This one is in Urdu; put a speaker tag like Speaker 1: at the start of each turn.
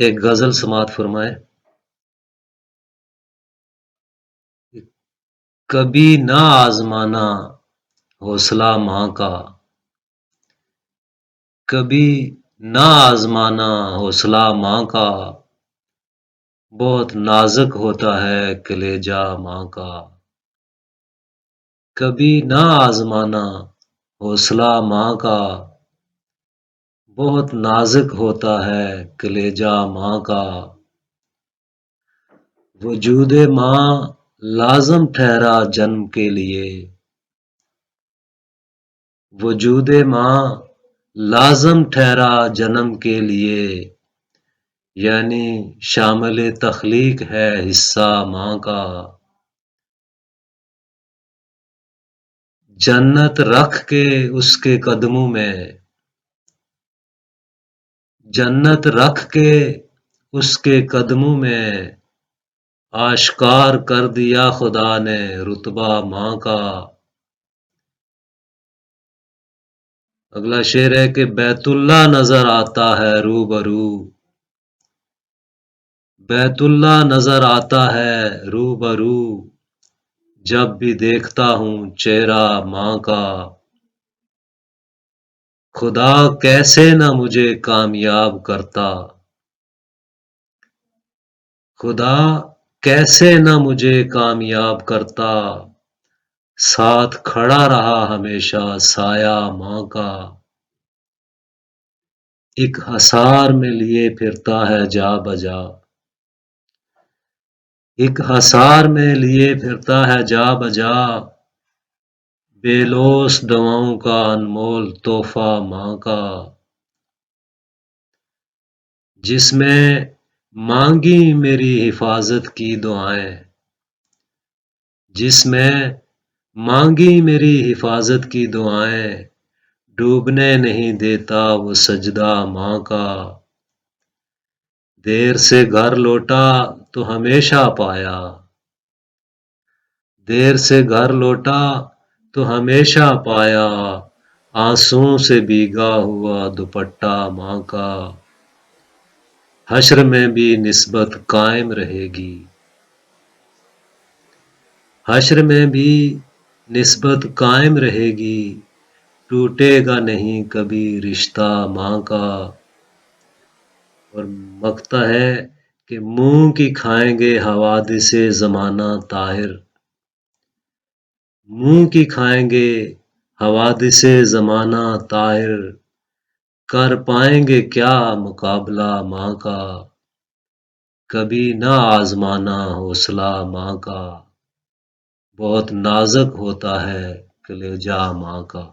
Speaker 1: ایک غزل سماعت فرمائے۔ کبھی نہ آزمانا حوصلہ ماں کا، کبھی نہ آزمانا حوصلہ ماں کا، بہت نازک ہوتا ہے کلیجہ ماں کا۔ کبھی نہ آزمانا حوصلہ ماں کا، بہت نازک ہوتا ہے کلیجہ ماں کا۔ وجود ماں لازم ٹھہرا جنم کے لیے، وجود ماں لازم ٹھہرا جنم کے لیے، یعنی شامل تخلیق ہے حصہ ماں کا۔ جنت رکھ کے اس کے قدموں میں، جنت رکھ کے اس کے قدموں میں، آشکار کر دیا خدا نے رتبہ ماں کا۔ اگلا شعر ہے کہ بیت اللہ نظر آتا ہے روبرو، بیت اللہ نظر آتا ہے روبرو، جب بھی دیکھتا ہوں چہرہ ماں کا۔ خدا کیسے نہ مجھے کامیاب کرتا، خدا کیسے نہ مجھے کامیاب کرتا، ساتھ کھڑا رہا ہمیشہ سایہ ماں کا۔ ایک حصار میں لیے پھرتا ہے جا بجا، ایک حصار میں لیے پھرتا ہے جا بجا، بے لوث دعاؤں کا انمول تحفہ ماں کا۔ جس میں مانگی میری حفاظت کی دعائیں، جس میں مانگی میری حفاظت کی دعائیں، ڈوبنے نہیں دیتا وہ سجدہ ماں کا۔ دیر سے گھر لوٹا تو ہمیشہ پایا، دیر سے گھر لوٹا تو ہمیشہ پایا، آنسوؤں سے بھیگا ہوا دوپٹہ ماں کا۔ حشر میں بھی نسبت قائم رہے گی، حشر میں بھی نسبت قائم رہے گی، ٹوٹے گا نہیں کبھی رشتہ ماں کا۔ اور مقطع ہے کہ منہ کی کھائیں گے حوادث زمانہ طاہر، منہ کی کھائیں گے حوادث زمانہ طاہر، کر پائیں گے کیا مقابلہ ماں کا۔ کبھی نہ آزمانا حوصلہ ماں کا، بہت نازک ہوتا ہے کلیجہ ماں کا۔